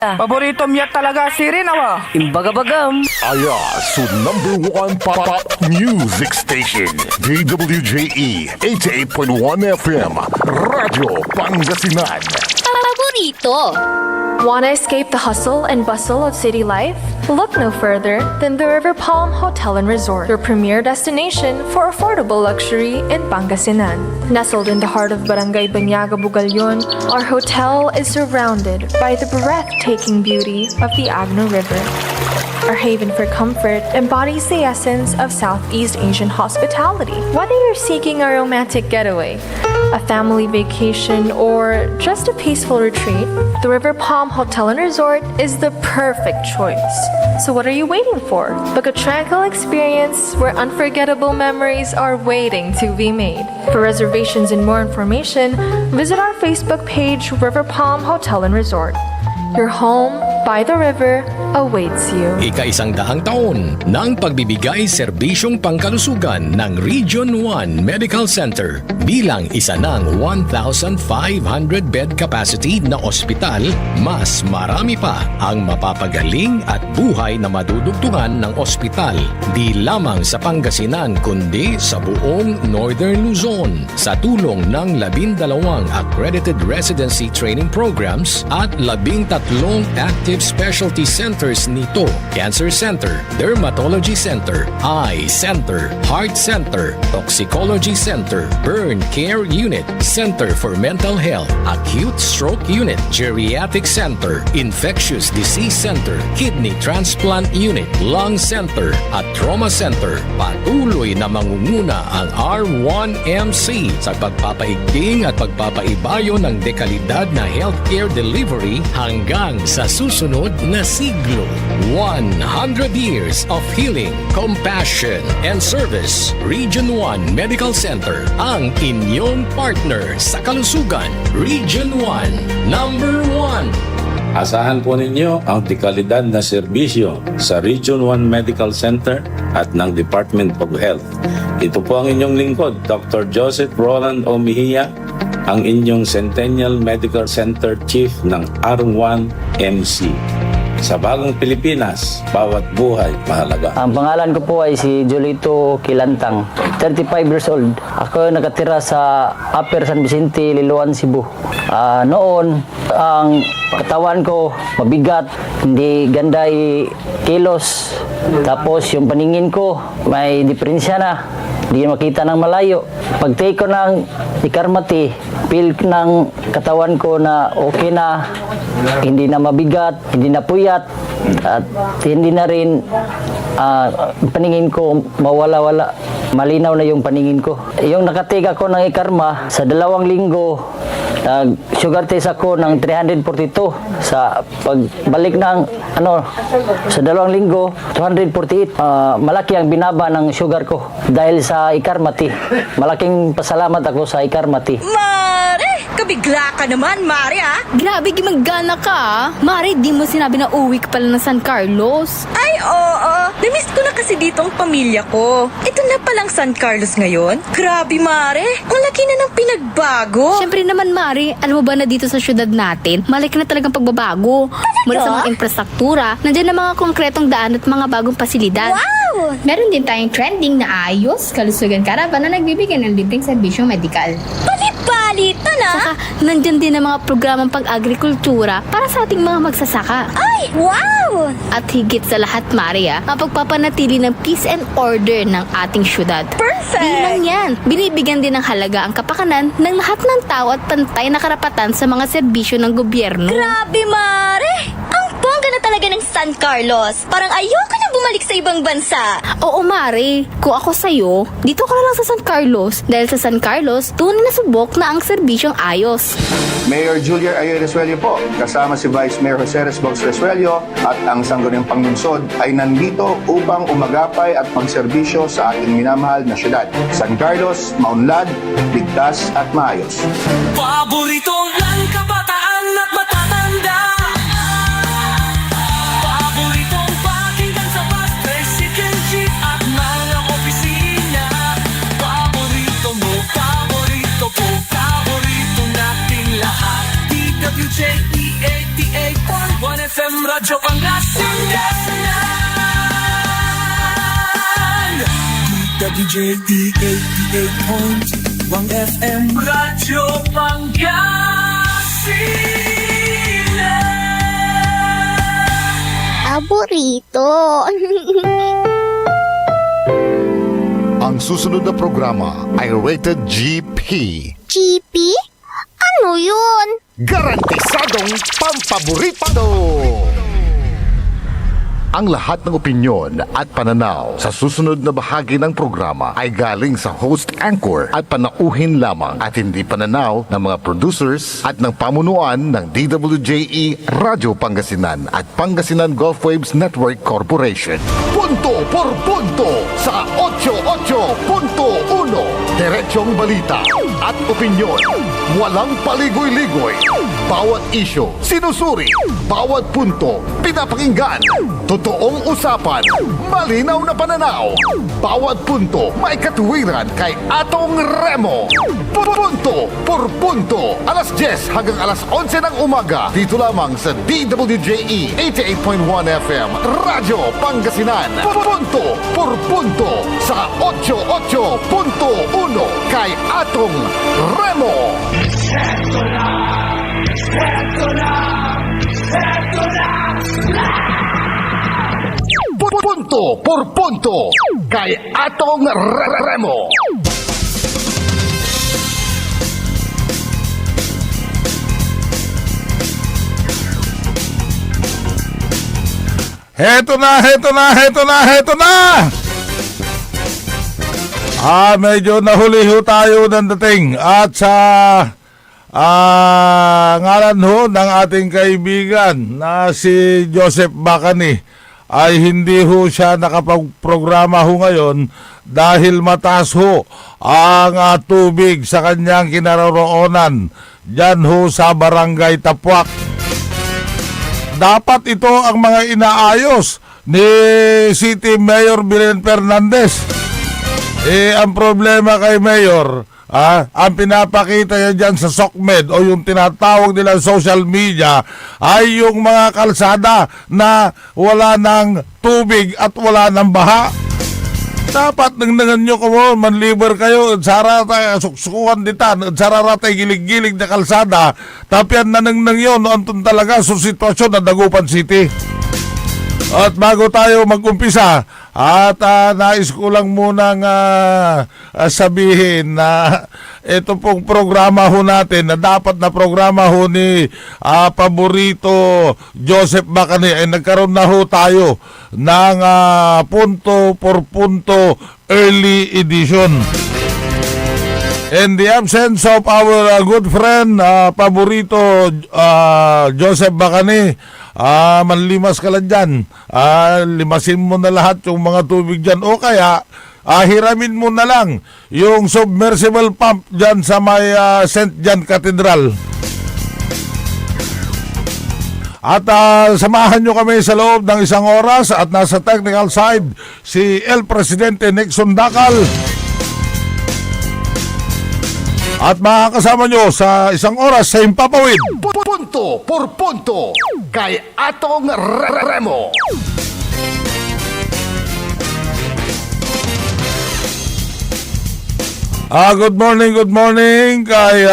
Paborito miya talaga si Rinawa. Imbagabagam. Aya su #1 pop music station DWJE 88.1 FM Radyo Pangasinan. Paborito. Want to escape the hustle and bustle of city life? Look no further than the River Palm Hotel and Resort, your premier destination for affordable luxury in Pangasinan. Nestled in the heart of Barangay Banyaga, Bugalyon, our hotel is surrounded by the breathtaking beauty of the Agno River. Our haven for comfort embodies the essence of Southeast Asian hospitality. Whether you're seeking a romantic getaway, a family vacation, or just a peaceful retreat, the River Palm Hotel and Resort is the perfect choice. So what are you waiting for? Book a tranquil experience where unforgettable memories are waiting to be made. For reservations and more information, visit our Facebook page, River Palm Hotel and Resort. Your home by the river awaits you. Ika-100 taon ng pagbibigay serbisyong pangkalusugan ng Region 1 Medical Center bilang isa ng 1,500 bed capacity na ospital, mas marami pa ang mapapagaling at buhay na madudugtungan ng ospital di lamang sa Pangasinan kundi sa buong Northern Luzon sa tulong ng 12 accredited residency training programs at 13 active specialty centers nito: Cancer Center, Dermatology Center, Eye Center, Heart Center, Toxicology Center, Burn Care Unit, Center for Mental Health, Acute Stroke Unit, Geriatric Center, Infectious Disease Center, Kidney Transplant Unit, Lung Center at Trauma Center. Patuloy na mangunguna ang R1MC sa pagpapaigting at pagpapaibayo ng dekalidad na healthcare delivery hanggang sa susunod na siglo. 100 years of healing, compassion, and service. Region 1 Medical Center, ang inyong partner sa kalusugan. Region 1, number 1. Asahan po ninyo ang dekalidad na serbisyo sa Region 1 Medical Center at ng Department of Health. Ito po ang inyong lingkod, Dr. Joseph Roland Omihia, ang inyong Centennial Medical Center Chief ng R1MC. Sa bagong Pilipinas, bawat buhay mahalaga. Ang pangalan ko po ay si Jolito Kilantang, 35 years old. Ako nakatira sa Upper San Vicente, Liloan, Cebu. Noon, ang katawan ko mabigat, hindi ganda kilos. Tapos yung paningin ko may diferensya na. Hindi makita ng malayo. Pag-take ko ng ikarmati, feel ng katawan ko na okay na, hindi na mabigat, hindi na puyat, at hindi na rin paningin ko mawala-wala. Malinaw na yung paningin ko. Yung nakatake ako ng ikarma, sa 2 linggo, sugar test ako ng 342. Sa pagbalik ng sa 2 linggo 248. Malaki ang binaba ng sugar ko dahil sa ikarmati. Malaking pasalamat ako sa ikarmati. Mare! Kabigla ka naman, Mare, ah! Grabe, gimaggana ka, ah. Mare, di mo sinabi na uwi ka pala ng San Carlos. Ay, oo. Namiss ko na kasi dito ang pamilya ko. Ito na palang San Carlos ngayon. Grabe, Mare. Ang laki na ng pinagbago. Siyempre naman, Mare, alam mo ba na dito sa syudad natin, malaki na talagang pagbabago. Mula sa mga infrastruktura, nandiyan na mga konkretong daan at mga bagong pasilidad. Wow! Meron din tayong trending na ayos, kalusugan karavan na nagbibigay ng libreng serbisyong medikal. Palit-palito na! Saka, nandiyan din ang mga programang pag-agrikultura para sa ating mga magsasaka. Ay, wow! At higit sa lahat, Maria, ang pagpapanatili ng peace and order ng ating syudad. Perfect! Di lang yan, binibigyan din ng halaga ang kapakanan ng lahat ng tao at pantay na karapatan sa mga serbisyo ng gobyerno. Grabe, Mare! Ang bongga na talaga ng San Carlos. Parang ayoko na bumalik sa ibang bansa. Oo, Mare. Kung ako sa'yo, dito ka na lang sa San Carlos. Dahil sa San Carlos, tunay na subok na ang serbisyong ayos. Mayor Julia Ayer Resuello po, kasama si Vice Mayor Jose Resbox Resuello at ang Sangguniang Panglungsod ay nandito upang umagapay at magserbisyo sa ating minamahal na syudad. San Carlos, maunlad, ligtas at maayos. Paboritong lang kabataan at matatanda. Paboritong pakinggan sa bus, tricycle, jeep at mga opisina. Paborito mo, paborito ko, paborito nating lahat. DWJ, 88.1 FM. Radyo Pangasinan WJD 88.1 FM Radyo Pangasinan Paborito. Ang susunod na programa ay rated GP. GP? Ano yun? Garantisadong pampaborito! Ang lahat ng opinyon at pananaw sa susunod na bahagi ng programa ay galing sa host anchor at panauhin lamang at hindi pananaw ng mga producers at ng pamunuan ng DWJE Radio Pangasinan at Pangasinan Gulf Waves Network Corporation. Punto por punto sa 88.1 Diretsong balita at opinyon. Walang paligoy-ligoy. Bawat isyo, sinusuri. Bawat punto, pinapakinggan. Totoong usapan, malinaw na pananaw. Bawat punto, may katuwiran kay Atong Remo. Punto por punto. Alas 10 hanggang alas 11 ng umaga. Dito lamang sa DWJE 88.1 FM Radyo Pangasinan. Punto por punto sa 88.1 kay Atong Remo. Punto por punto kay Atong Remo. Heto na! Medyo nahuli ho tayo ng dating at sa ngalan ho ng ating kaibigan na si Joseph Bacani ay hindi ho siya nakapagprograma ho ngayon dahil mataas ho ang tubig sa kanyang kinaroroonan dyan ho sa Barangay Tapuak. Dapat ito ang mga inaayos ni City Mayor Belen Fernandez. Ang problema kay Mayor, ang pinapakita niya dyan sa SOCMED o yung tinatawag nila social media ay yung mga kalsada na wala ng tubig at wala ng baha. Dapat nangdangan nyo kamo, manliber kayo, sarata, suksukan ditan, sararata, gilig-gilig na kalsada, tapian na nang yun, antun talaga sa sitwasyon na Dagupan City. At bago tayo mag-umpisa, at nais ko lang munang sabihin na ito pong programa ho natin na dapat na programa ho ni paborito Joseph Bacani ay nagkaroon na ho tayo ng punto por punto early edition. In the absence of our good friend, paborito Joseph Bacani, manlimas ka lang dyan. Limasin mo na lahat yung mga tubig dyan. O kaya, hiramin mo na lang yung submersible pump dyan sa may St. John Cathedral. At samahan nyo kami sa loob ng 1 oras at nasa technical side si El Presidente Nixon Dacal. At makakasama nyo sa 1 oras sa Himpapawid. Punto por punto kay Atong Remo. Good morning kay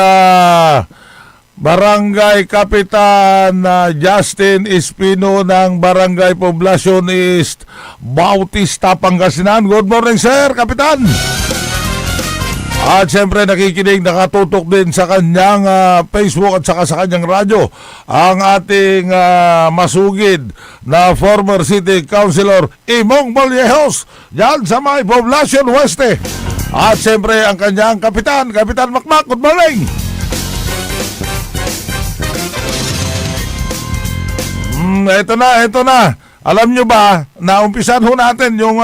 Barangay Kapitan Justin Espino ng Barangay Poblacion East, Bautista, Pangasinan. Good morning, sir, Kapitan. At siyempre nakikinig, nakatutok din sa kanyang Facebook at saka sa kanyang radyo ang ating masugid na former City Councilor Imong Mollejos dyan sa may Poblacion Oeste. At siyempre ang kanyang Kapitan Makmak. Good morning! Ito na. Alam nyo ba, naumpisan ho natin yung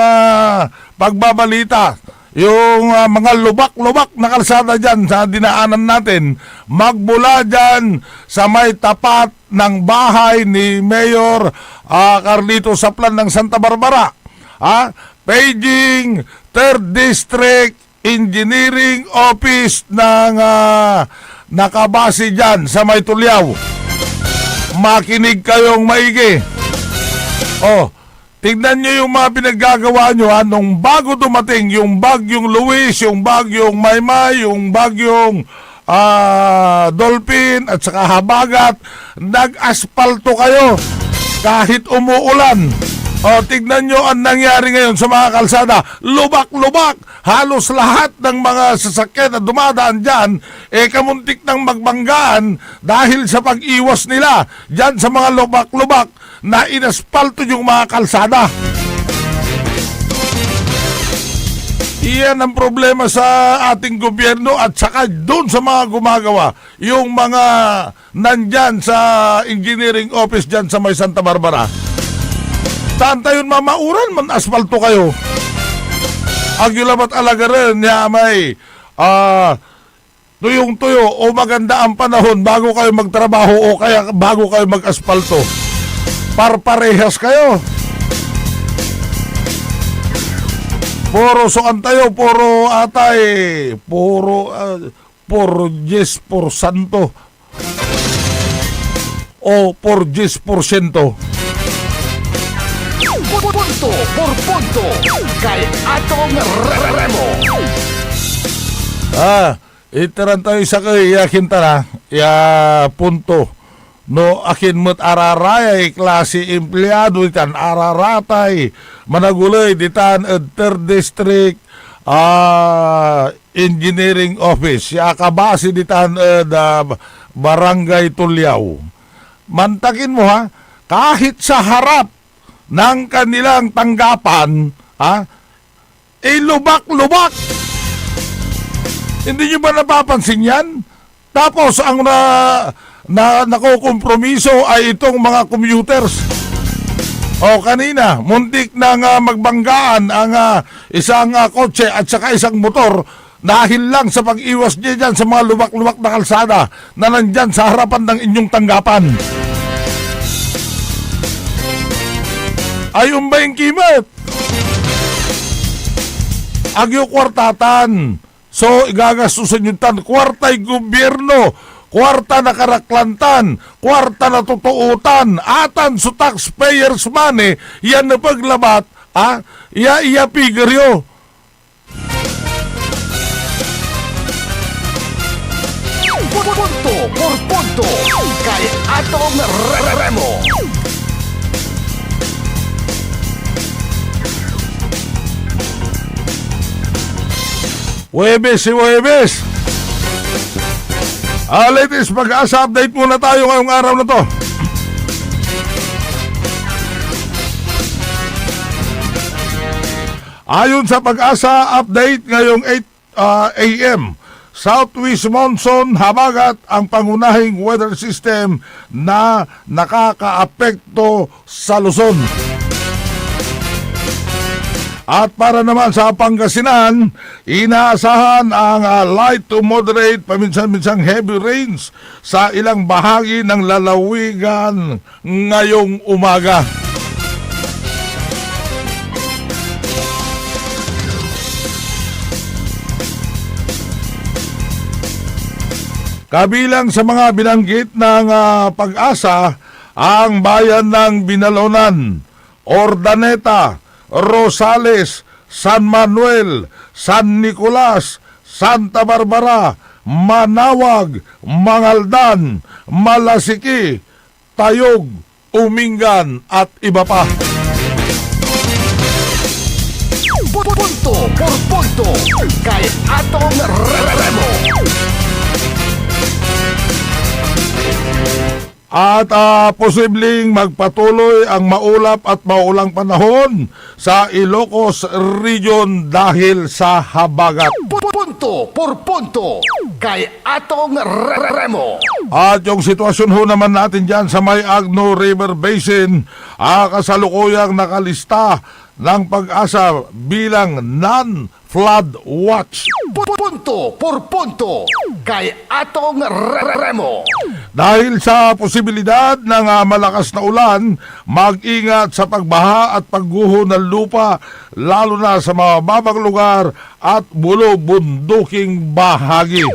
pagbabalita. Yung mga lubak-lubak na kalsada dyan sa dinaanan natin, magmula dyan sa may tapat ng bahay ni Mayor Carlito Saplan ng Santa Barbara. Paging 3rd District Engineering Office ng nakabase dyan sa may Tulyao. Makinig kayong maigi. Oh, tignan nyo yung mga pinaggagawa nyo ha, nung bago dumating yung bagyong Luis, yung bagyong Maymay, yung bagyong Dolphin at saka Habagat, nag-aspalto kayo kahit umuulan. O, tignan nyo ang nangyari ngayon sa mga kalsada. Lubak-lubak. Halos lahat ng mga sasakyan na dumadaan dyan, kamuntik ng magbanggaan dahil sa pag-iwas nila dyan sa mga lubak-lubak na inaspalto yung mga kalsada. Iyan ang problema sa ating gobyerno at saka doon sa mga gumagawa. Yung mga nandyan sa engineering office dyan sa may Santa Barbara. Saan tayo mamauran? Man asfalto kayo. Agyulabat alaga rin niya may tuyong-tuyo o maganda ang panahon bago kayo magtrabaho o kaya bago kayo mag-asfalto. Parparehas kayo. Puro soan tayo, puro atay, puro 10% o por 10%. Punto por punto kay Atong Remo. Iteran tayo sa kaya kintara, punto. No, akin mo't araraya, klase empleyado, itan araratay, managulay, ditan, 3rd District, Engineering Office, yakabasi ditan, Barangay Tulyaw. Mantakin mo ha, kahit sa harap ng kanilang tanggapan, lubak-lubak. Hindi nyo ba napapansin yan? Tapos ang nakukompromiso ay itong mga commuters. O kanina, muntik nang magbanggaan ang isang kotse at saka isang motor dahil lang sa pag-iwas niya dyan sa mga lubak-lubak na kalsada na nandyan sa harapan ng inyong tanggapan. Ayun ba yung kimat? Agyo kwartatan. So, igagastusan yung tan. Kwarta'y gobyerno. Kwarta na karaklantan. Kwarta na tutuutan. Atan so taxpayers money. Yan na paglabat. Iya figure. Punto por punto kay Atong Remo. Huwebes. Latest Pag-asa update muna tayo ngayong araw na to. Ayon sa Pag-asa update ngayong 8 a.m., Southwest Monsoon Habagat ang pangunahing weather system na nakakaapekto sa Luzon. At para naman sa Pangasinan, inaasahan ang light to moderate, paminsan-minsang heavy rains sa ilang bahagi ng lalawigan ngayong umaga. Kabilang sa mga binanggit ng Pag-asa, ang bayan ng Binalonan, Ordaneta, Rosales, San Manuel, San Nicolas, Santa Barbara, Manawag, Mangaldan, Malasiki, Tayog, Umingan at iba pa. Punto por punto kay Atong Remo. At posibleng magpatuloy ang maulap at maulang panahon sa Ilocos Region dahil sa habagat. Punto por punto kay Atong Remo. At yung sitwasyon ho naman natin dyan sa may Agno River Basin, kasalukuyang nakalista ng Pag-asa bilang non-flood watch. Punto por punto kay Atong Remo. Dahil sa posibilidad ng malakas na ulan, mag-ingat sa pagbaha at pagguho ng lupa, lalo na sa mga mababang lugar at bulubunduking bahagi.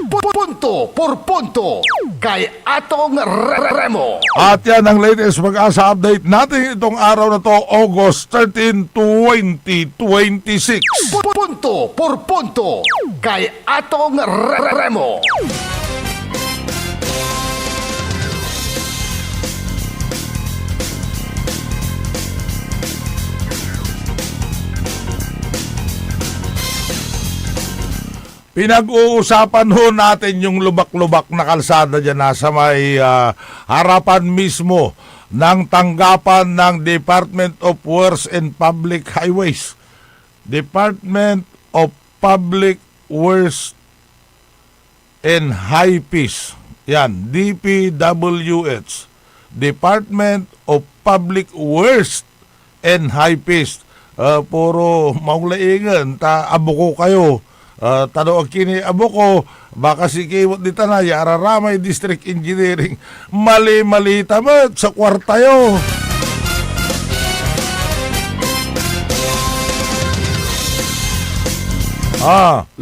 Punto por punto kay Atong Remo. At yan ang latest mag-asa update natin itong araw na to, August 13, 2026. Punto por punto kay Atong Remo. Pinag-uusapan ho natin yung lubak-lubak na kalsada dyan nasa may harapan mismo ng tanggapan ng Department of Works and Public Highways. Department of Public Works and High Peace. Yan, DPWH. Department of Public Works and High Peace. Puro maulaingan, abo ko kayo. Tano ang kini abo ko, baka si Kiwot di Tanay, Araramay District Engineering, mali-mali tamat sa kwartayo.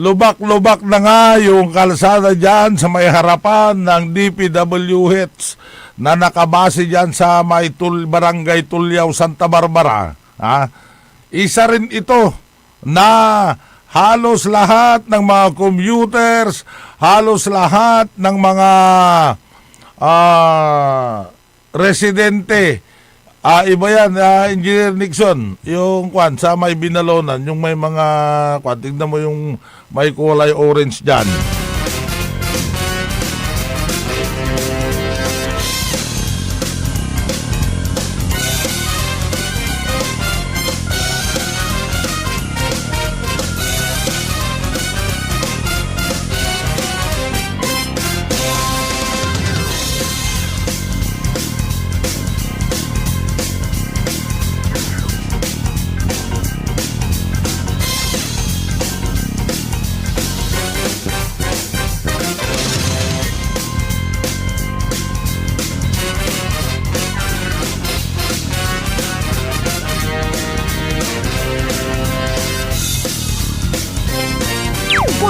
Lubak-lubak na nga yung kalsada dyan sa may harapan ng DPWH na nakabase dyan sa may Barangay Tulyaw, Santa Barbara. Isa rin ito na halos lahat ng mga computers, halos lahat ng mga residente, iba yan, Engineer Nixon, yung sa may Binalonan, yung may mga, tignan mo yung may kulay orange dyan.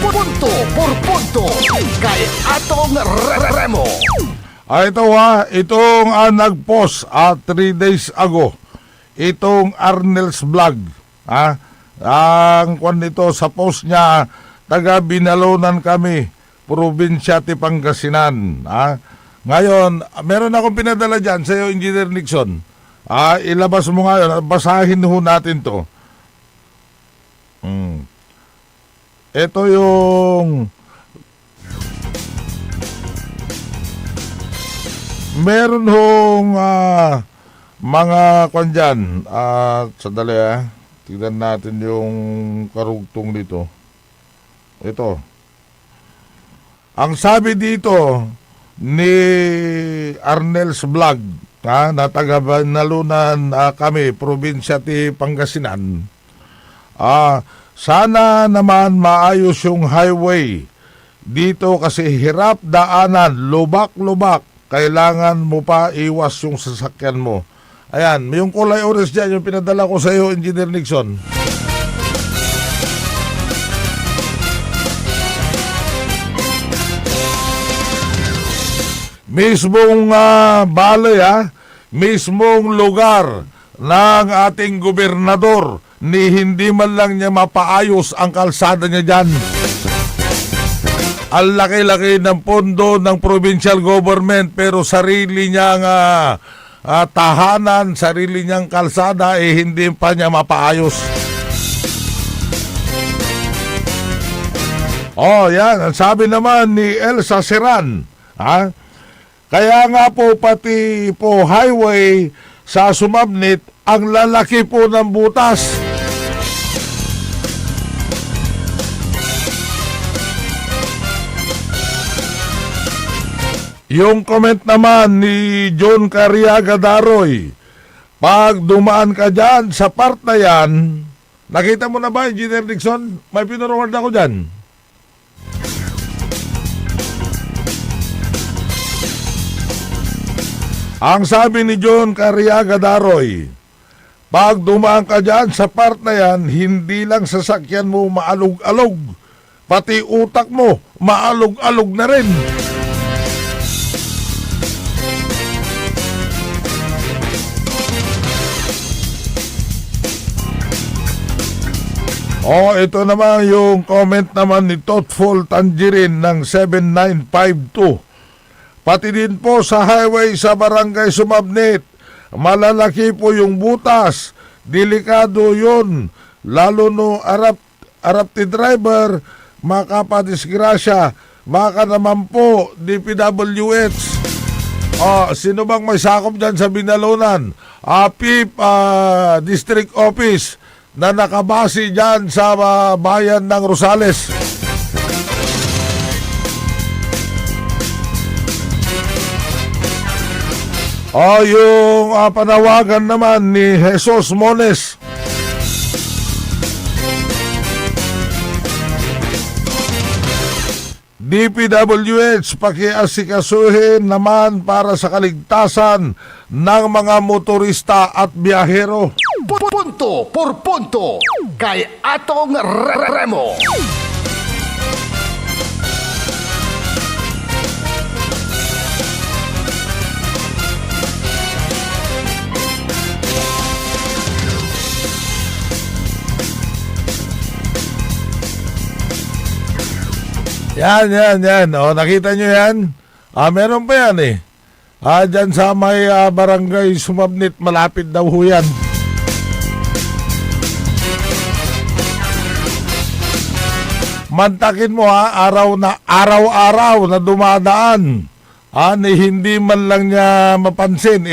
Punto por punto kay Atong Remo. Itong nag-post 3 days ago. Itong Arnel's Vlog. Ang kwan nito sa post niya, taga Binalonan kami, probinsya ti Pangasinan. Ngayon, meron akong pinadala dyan sa iyo, Engineer Nixon. Ilabas mo ngayon, basahin ho natin to. Ito yung meron hong mga kwan dyan. Sandali tignan natin yung karugtong dito. Ito. Ang sabi dito ni Arnel's Vlog, na taga Binalunan kami, probinsya ti Pangasinan. Sana naman maayos yung highway dito kasi hirap daanan, lubak-lubak. Kailangan mo pa iwas yung sasakyan mo. Ayan, yung kulay orange dyan, yung pinadala ko sa iyo, Engineer Nixon. Mismong balay, mismong lugar ng ating gobernador, ni hindi man lang niya mapaayos ang kalsada niya dyan. Ang laki-laki ng pondo ng provincial government pero sarili niyang tahanan, sarili niyang kalsada hindi pa niya mapaayos. Yan. Ang sabi naman ni Elsa Seran, kaya nga po pati po highway sa Sumabnit, ang lalaki po ng butas. Yung comment naman ni John Cariaga Daroy, pag dumaan ka dyan sa part na yan, nakita mo na ba, Engineer Dixon? May pinurward ako dyan. Ang sabi ni John Cariaga Daroy, pag dumaan ka dyan sa part na yan, hindi lang sasakyan mo maalog-alog, pati utak mo maalog-alog na rin. Ito naman yung comment naman ni Thoughtful Tangerine ng 7952. Pati din po sa highway sa Barangay Sumabnit, malalaki po yung butas. Delikado yun. Lalo no arap ti driver, makapadisgrasya. Baka naman po, DPWH. Sino bang may sakop dyan sa Binalunan? PIP District Office na nakabase dyan sa bayan ng Rosales. Yung panawagan naman ni Jesus Mones. DPWH, pakiasikasuhin naman para sa kaligtasan ng mga motorista at biyahero. Punto por punto kay Atong Remo. Yan. Nakita nyo yan? Meron pa yan eh. Dyan sa may barangay Sumabnit, malapit daw ho yan. Mantakin mo araw-araw na dumadaan. Hindi man lang niya mapansin.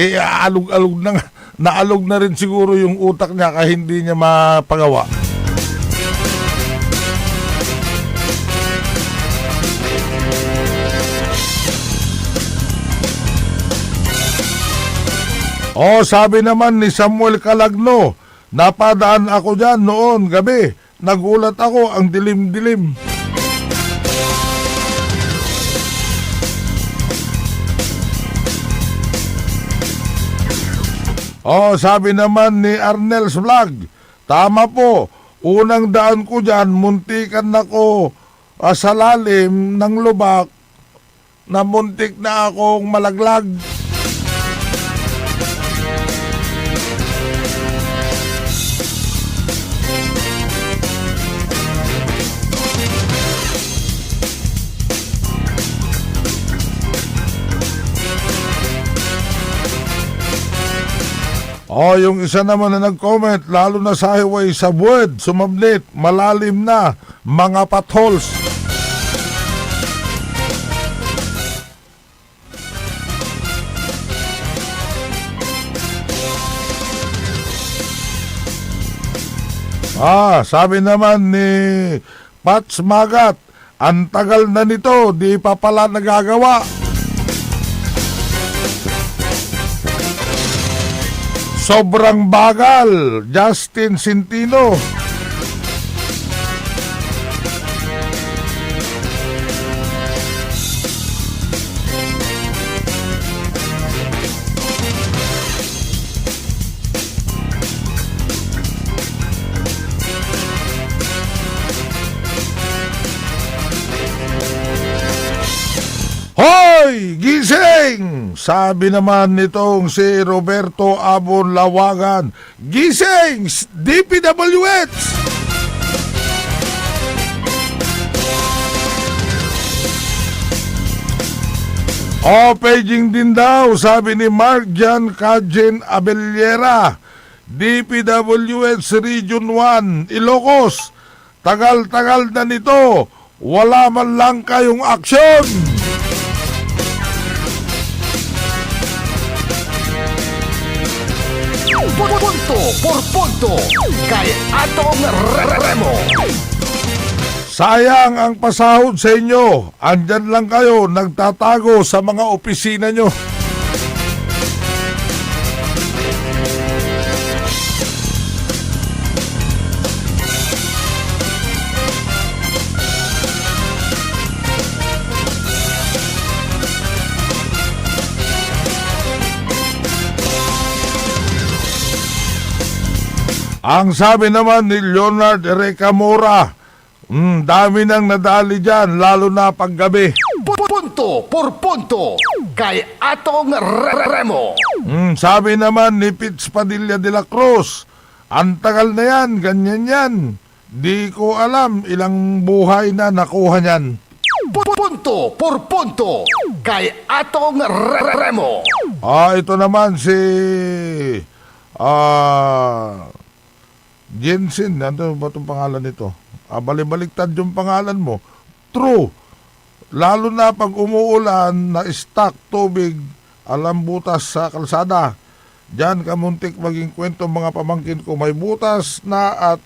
Naalog na rin siguro yung utak niya kaya hindi niya mapagawa. Sabi naman ni Samuel Calagno, napadaan ako dyan noon gabi. Nagulat ako, ang dilim-dilim. Sabi naman ni Arnel's Vlog, tama po, unang daan ko dyan, muntikan ako sa lalim ng lubak na muntik na akong malaglag. Yung isa naman na nag-comment, lalo na sa highway sa Buwed, Sumabnit, malalim na, mga potholes. Sabi naman ni Pats Magat, ang tagal na nito, di pa pala nagagawa. Sobrang bagal, Justin Sintino. Hoy! Gising! Sabi naman nitong si Roberto Abon Lawagan, gising! DPWH! Paging din daw, sabi ni Mark Jan Kajin Abellera, DPWH Region 1, Ilocos. Tagal-tagal na nito, wala man lang kayong aksyon. Punto por punto kay Atong Remo. Sayang ang pasahod sa inyo. Andyan lang kayo nagtatago sa mga opisina nyo. Ang sabi naman ni Leonard Recamora, Dami nang nadali dyan, lalo na paggabi. Punto por punto kay atong Remo. Sabi naman ni Pitts Padilla de la Cruz, ang tagal na yan, ganyan yan. Di ko alam ilang buhay na nakuha niyan. Punto por punto kay atong Remo. Ito naman si Jensen, ano ba itong pangalan nito? Balibaliktad yung pangalan mo. True. Lalo na pag umuulan, na-stock tubig, alam butas sa kalsada. Diyan kamuntik maging kwento mga pamangkin ko, may butas na at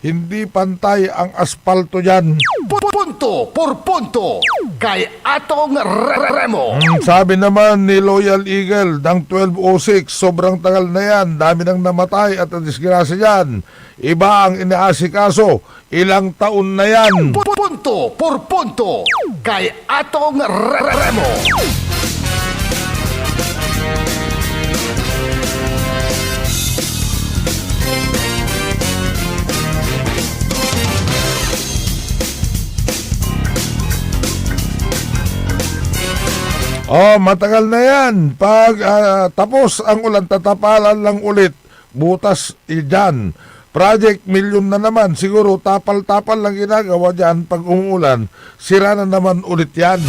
hindi pantay ang aspalto dyan. Punto por punto kay atong Remo. Sabi naman ni Loyal Eagle, ng 1206, sobrang tagal na yan, dami nang namatay at disgrasya dyan. Iba ang inaasikaso, ilang taon na yan. Punto por punto kay atong Remo. Matagal na yan. Pag tapos ang ulan, tatapalan lang ulit. Butas dyan. Project Million na naman. Siguro tapal-tapal lang ginagawa dyan. Pag umuulan, sira na naman ulit yan.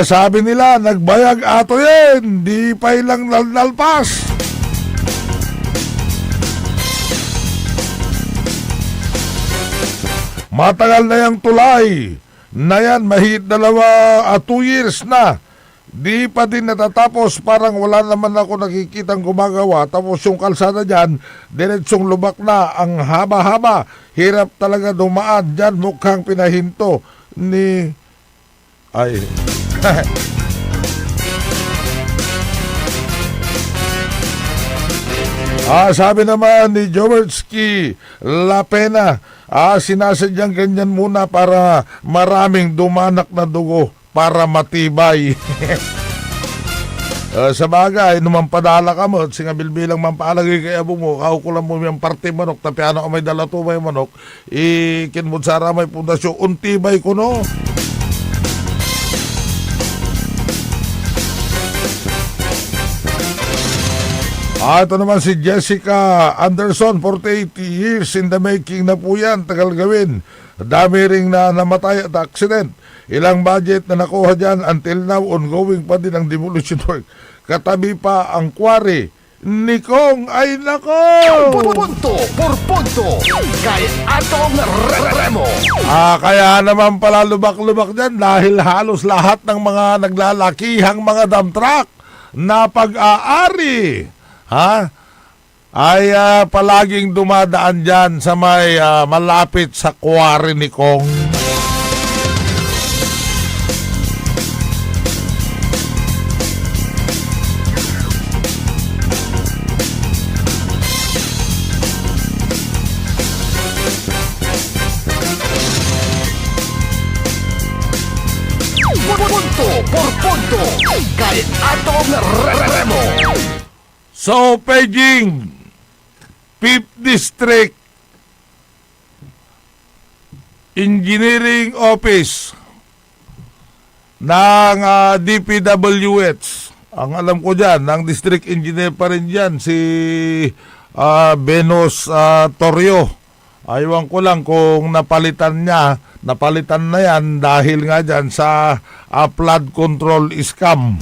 Sabi nila, nagbayag ato yan. Di pa ilang nalpas. Matagal na yung tulay na yan, mahigit 2 years na. Di pa din natatapos, parang wala naman ako nakikitang gumagawa. Tapos yung kalsada dyan, diretsong lubak na, ang haba-haba. Hirap talaga dumaan dyan, mukhang pinahinto ni... Ay... sabi naman ni Jowerski Lapena, sinasadyang ganyan muna para maraming dumanak na dugo para matibay. Sa bagay, naman padala ka mo, singabil bilang mampalagay kay abo mo, kaukulan mo yung parte manok, tapiano ka may dalato may manok, ikin mo sa ramay pundasyo, untibay ko no. Ito naman si Jessica Anderson, 48 years in the making na po yan, tagal gawin. Dami ring na namatay at accident. Ilang budget na nakuha dyan, until now, ongoing pa din ang demolition work. Katabi pa ang quarry. Nikong, ay nako! Punto por punto kay atong Remo. Kaya naman pala lubak-lubak dyan dahil halos lahat ng mga naglalakihang mga dump truck na pag-aari ay palaging dumadaan dyan sa may malapit sa quarry ni Kong. Punto por punto kay atong Remo. So, Beijing, 5th District Engineering Office ng DPWH. Ang alam ko dyan, ang district engineer pa rin dyan, si Benos Torrio. Aywan ko lang kung napalitan na yan dahil nga dyan sa flood control scam.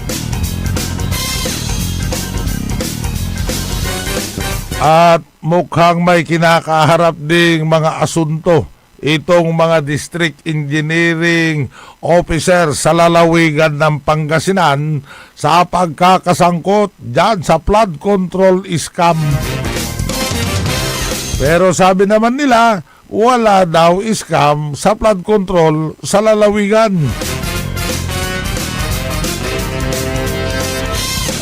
At mukhang may kinakaharap ding mga asunto itong mga district engineering officer sa lalawigan ng Pangasinan sa pagkakasangkot dyan sa flood control scam. Pero sabi naman nila, wala daw scam sa flood control sa lalawigan.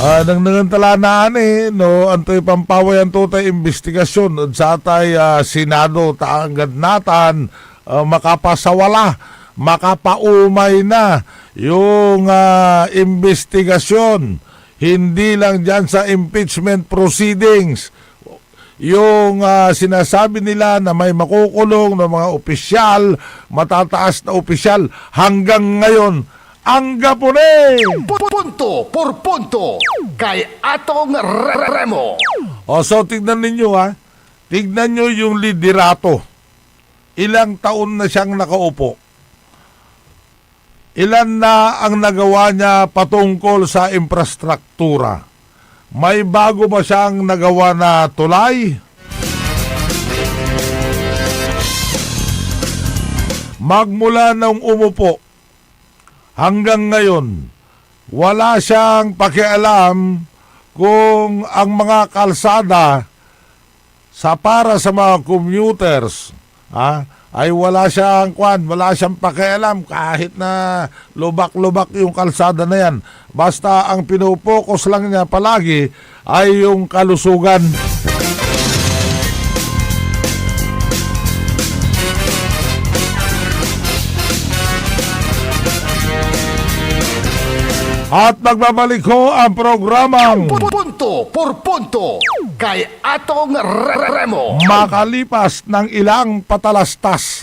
Nang nangantalanaan no, antoy pampawayan to tayo investigasyon sa tay Senado taanggad natan makapasawala, makapaumay na yung investigasyon. Hindi lang dyan sa impeachment proceedings. Yung sinasabi nila na may makukulong ng mga opisyal, matataas na opisyal, hanggang ngayon, ang gapone! Punto por punto kay Atong Remo. O so tignan ninyo tignan nyo yung liderato. Ilang taon na siyang nakaupo. Ilan na ang nagawa niya patungkol sa infrastruktura? May bago ba siyang nagawa na tulay? Magmula nung umupo hanggang ngayon, wala siyang pakialam kung ang mga kalsada para sa mga commuters ay wala siyang pakialam kahit na lubak-lubak yung kalsada na yan. Basta ang pinupokus lang niya palagi ay yung kalusugan. At magbabalik ko ang programang Punto por punto kay Atong Remo. makalipas ng ilang patalastas.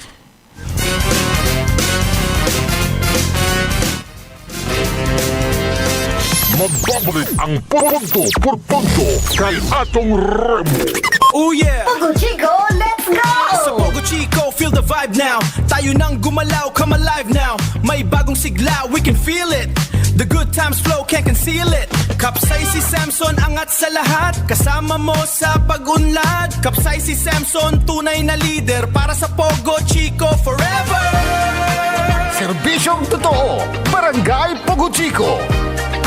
Magbabalik ang punto por punto kay Atong Remo. Oh yeah! Pogo Chico, let's go! Sa Pogo Chico, feel the vibe now. Tayo nang gumalaw, come alive now. May bagong sigla, we can feel it. The good times flow, can't conceal it. Kapsay si Samson, angat sa lahat. Kasama mo sa pag-unlad. Kapsay si Samson, tunay na leader. Para sa Pogo Chico, forever! Serbisyong totoo, Barangay Pogo Chico.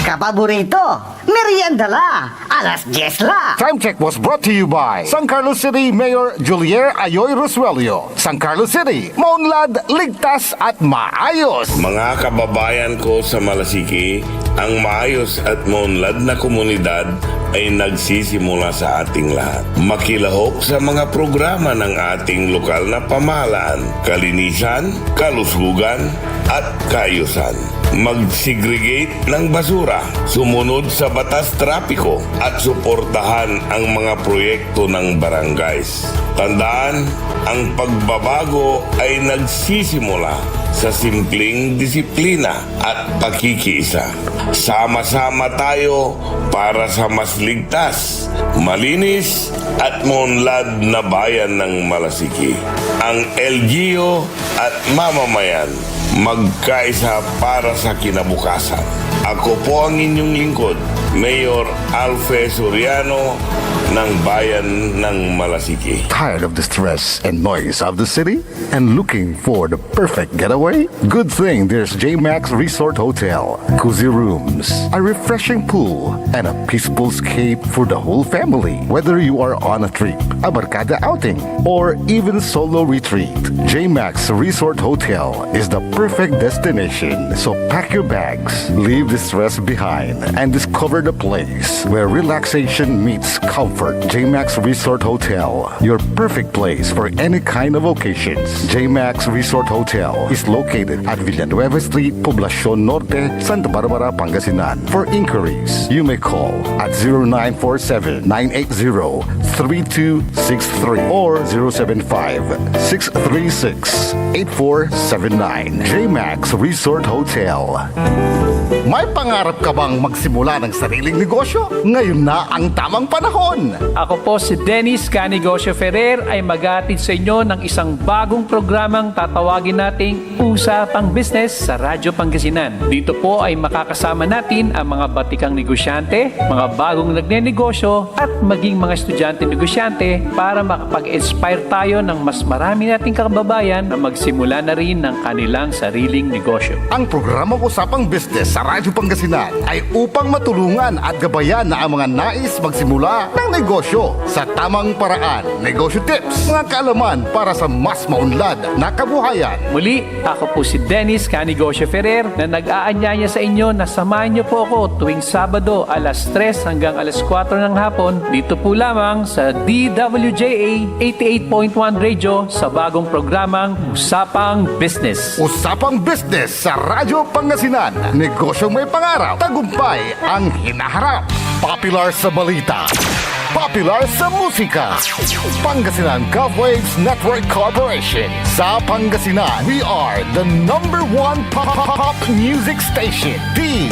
Kapaborito, merienda la, alas 10 la. Time check was brought to you by San Carlos City Mayor Julier Ayoy Rosuelio. San Carlos City, maunlad, ligtas at maayos. Mga kababayan ko sa Malasiki, ang maayos at maunlad na komunidad ay nagsisimula sa ating lahat. Makilahok sa mga programa ng ating lokal na pamahalaan, kalinisan, kalusugan, at kaayusan. Mag-segregate ng basura, sumunod sa batas trapiko, at suportahan ang mga proyekto ng barangays. Tandaan, ang pagbabago ay nagsisimula sa simpleng disiplina at pakikiisa. Sama-sama tayo para sa mas ligtas, malinis at maunlad na bayan ng Malasiki. Ang LGU at mamamayan magkaisa para sa kinabukasan. Ako po ang inyong lingkod, Mayor Alfe Soriano ng Bayan ng Malasiki. Tired of the stress and noise of the city? And looking for the perfect getaway? Good thing there's JMax Resort Hotel. Cozy rooms, a refreshing pool, and a peaceful escape for the whole family. Whether you are on a trip, a barkada outing, or even solo retreat, JMax Resort Hotel is the perfect destination. So pack your bags, leave the stress behind, and discover the place where relaxation meets comfort. JMax Resort Hotel, your perfect place for any kind of occasions. JMax Resort Hotel is located at Villanueva Street, Poblacion Norte, Santa Barbara, Pangasinan. For inquiries, you may call at 0947-980-3263 or 075-636-8479. JMax Resort Hotel. May pangarap ka bang magsimula ng sariling negosyo? Ngayon na ang tamang panahon. Ako po si Dennis Canegosio Ferrer ay mag-aatid sa inyo ng isang bagong programang tatawagin nating Usapang Business sa Radyo Pangasinan. Dito po ay makakasama natin ang mga batikang negosyante, mga bagong nagnenegosyo at maging mga estudyante negosyante para makapag-inspire tayo ng mas marami nating kababayan na magsimula na rin ng kanilang sariling negosyo. Ang programang Usapang Business sa Radyo Pangasinan ay upang matulungan at gabayan na ang mga nais magsimula ng negosyo sa tamang paraan. Negosyo tips, mga kaalaman para sa mas maunlad na kabuhayan. Muli, ako po si Dennis Canigosio Ferrer na nag-aanyaya sa inyo na samahan niyo po ako tuwing Sabado alas 3 hanggang alas 4 ng hapon dito po lamang sa DWJA 88.1 Radio sa bagong programang Usapang Business. Usapang Business sa Radyo Pangasinan. Negosyong may pangarap, tagumpay ang hinaharap. Popular sa balita, popular sa musika. Pangasinan Govwaves Network Corporation. Sa Pangasinan, we are the #1 pop music station. DWJE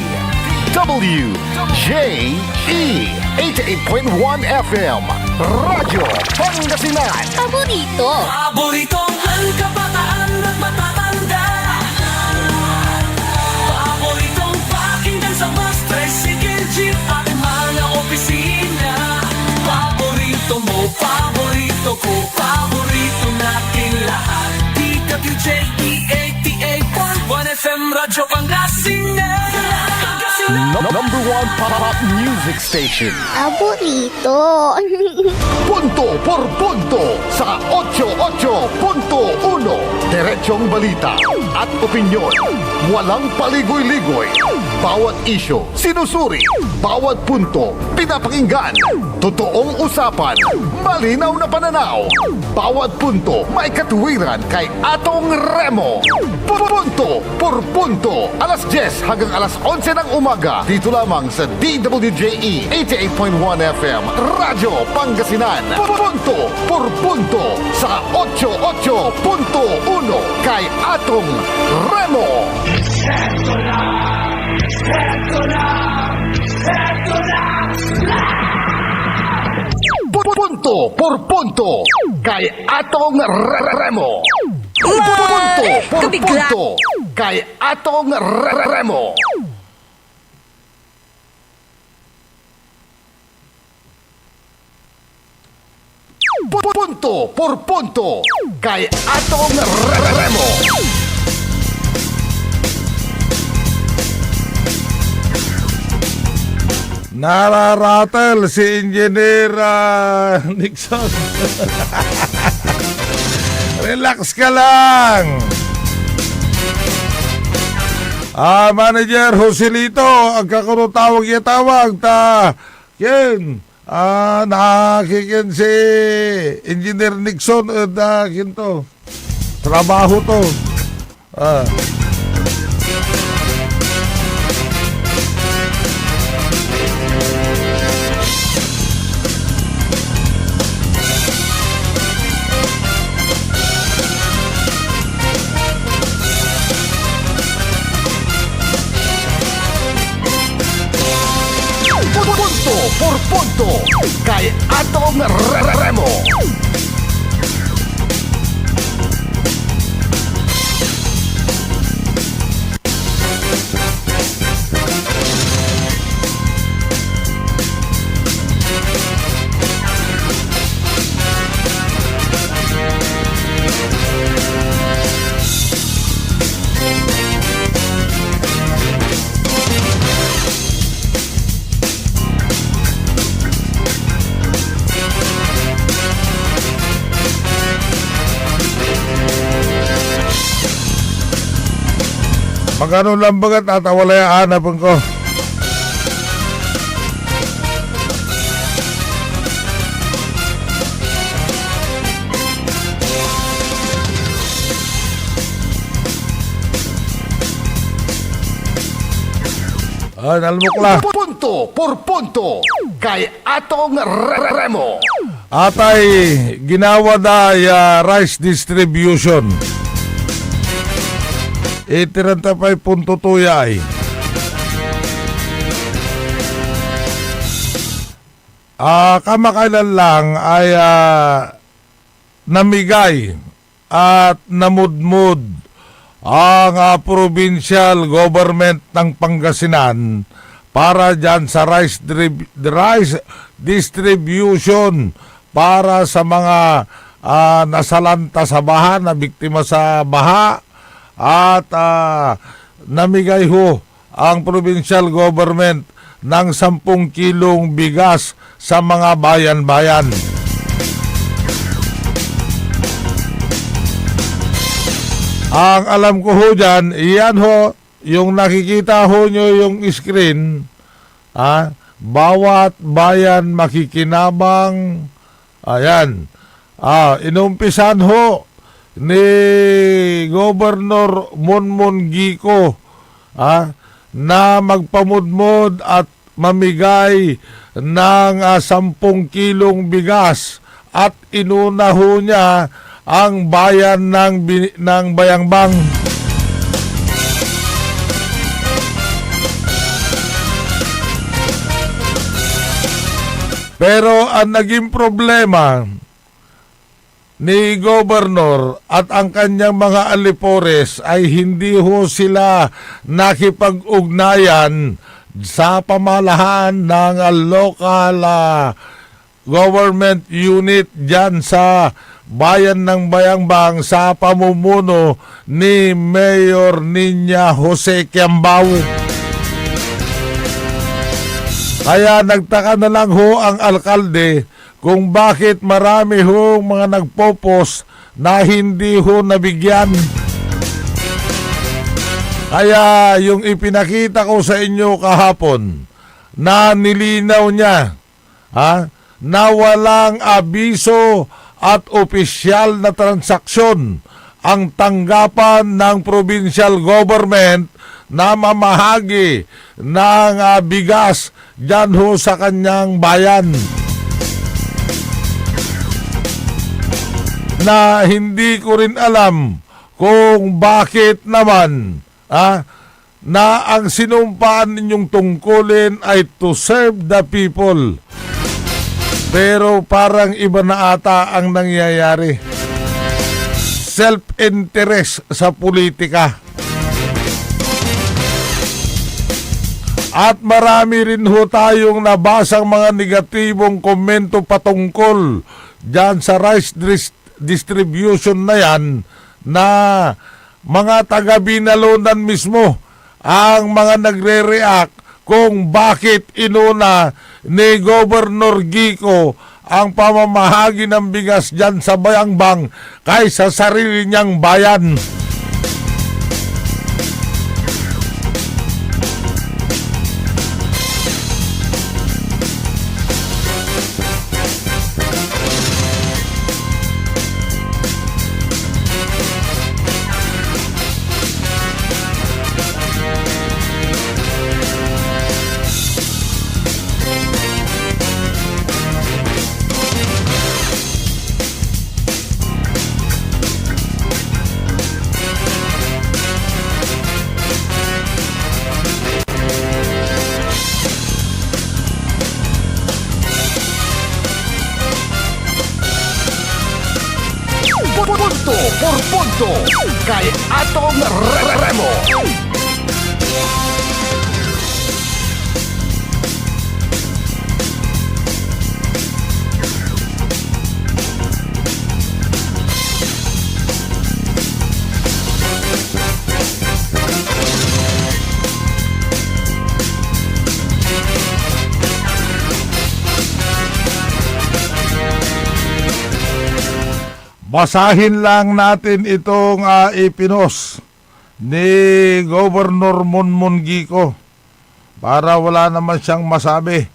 88.1 FM. Radyo Pangasinan. Paborito. Paboritong ang kabataan at matatanda. Paboritong pakinggan sa bus, tricycle, jeep at mga opisina. Paborito mo, paborito ko, paborito natin lahat. DWJE 88.1 FM, Radyo Pangasinan. #1 pop music station. Paborito. Punto por punto sa 88.1. Diretsong balita at opinyon. Walang paligoy-ligoy. Bawat isyo, sinusuri. Bawat punto, pinapakinggan. Totoong usapan, malinaw na pananaw. Bawat punto, may katuwiran kay Atong Remo. Punto por punto. Alas 10 hanggang alas 11 ng umaga. Dito lamang sa DWJE 88.1 FM. Radyo Pangasinan. Punto por punto sa 88.1 kay Atong Remo. Eto na! Eto na! Eto na! Punto por punto kay Atong Remo. Punto por punto kay Atong Remo. Punto por punto kay Atong Remo. Nararatel si Engineer Nixon. Relax ka lang. Manager Joselito, ang kakunutawag tawag ta. Yan. Nakakikin si Engineer Nixon kinto. Trabaho to. Punto por punto kay Atong Remo. Magkano lang bagat at wala yung hanapan ko. Nalmukla. Punto por punto kay Atong Remo. Atay ginawa na rice distribution. 35.2 ay. Kamakailan lang ay namigay at namudmud ang provincial government ng Pangasinan para dyan sa rice distribution para sa mga nasalanta sa baha, na biktima sa baha. At namigay ho ang provincial government ng 10 kilong bigas sa mga bayan-bayan. Ang alam ko ho dyan, iyan ho, yung nakikita ho nyo yung screen, bawat bayan makikinabang, ayan, inumpisan ho ni Governor Monmon Gico na magpamudmod at mamigay ng 10 kilong bigas at inuna ho niya ang bayan ng Bayangbang. Pero ang naging problema ni Governor at ang kanyang mga alipores ay hindi ho sila nakipag-ugnayan sa pamalahan ng local government unit dyan sa bayan ng Bayangbang sa pamumuno ni Mayor Niña Jose Quiambao. Kaya nagtaka na lang ho ang alkalde kung bakit marami ho mga nagpo-post na hindi ho nabigyan. Kaya yung ipinakita ko sa inyo kahapon na nilinaw niya na walang abiso at opisyal na transaksyon ang tanggapan ng provincial government na mamahagi ng bigas dyan ho sa kanyang bayan. Na hindi ko rin alam kung bakit naman na ang sinumpaan ninyong tungkulin ay to serve the people. Pero parang iba na ata ang nangyayari. Self-interest sa politika. At marami rin ho tayong nabasang mga negatibong komento patungkol dyan sa rice distribution na yan na mga taga-Binalonan mismo ang mga nagre-react kung bakit inuna ni Governor Gico ang pamamahagi ng bigas dyan sa Bayangbang kaysa sarili niyang bayan. Punto por punto kay atong Remo. Basahin lang natin itong ipinos ni Governor Monmon Gico para wala naman siyang masabi.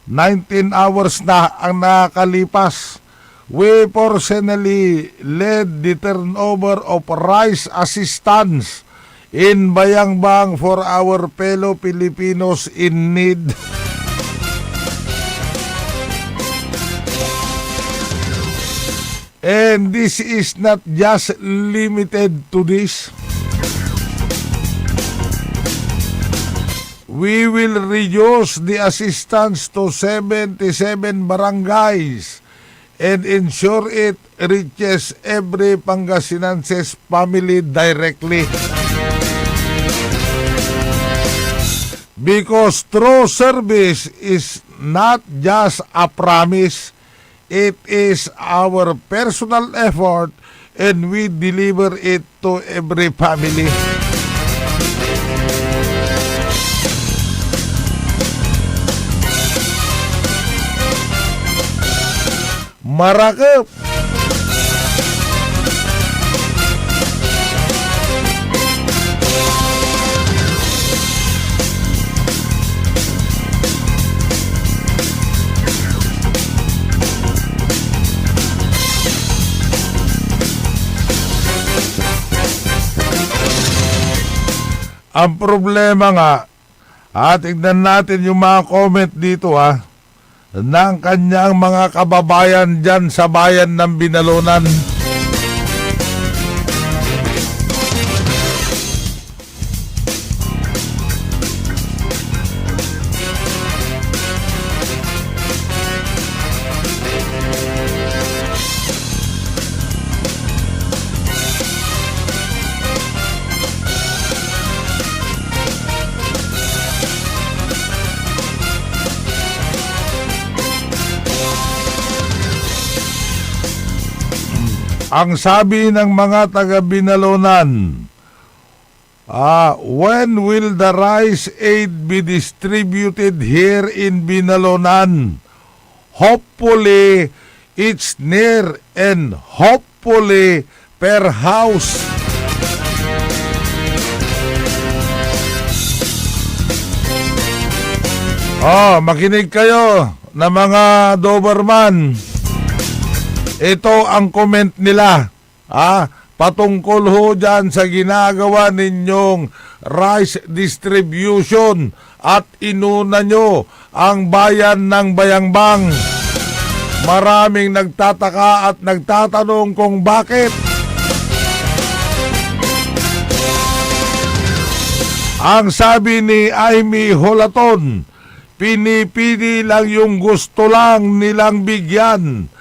19 hours na ang nakalipas. We personally led the turnover of rice assistance in Bayangbang for our fellow Filipinos in need. And this is not just limited to this. We will reduce the assistance to 77 barangays and ensure it reaches every Pangasinenses family directly. Because true service is not just a promise, it is our personal effort and we deliver it to every family. marakip. Ang problema nga, tignan natin yung mga comment dito ng kanyang mga kababayan dyan sa bayan ng Binalunan. Ang sabi ng mga taga-Binalunan, when will the rice aid be distributed here in Binalunan? Hopefully, it's near and hopefully per house. Makinig kayo na mga Doberman. Ito ang comment nila, patungkol ho dyan sa ginagawa ninyong rice distribution at inuna nyo ang bayan ng Bayangbang. Maraming nagtataka at nagtatanong kung bakit. Ang sabi ni Amy Holaton, pinipili lang yung gusto lang nilang bigyan.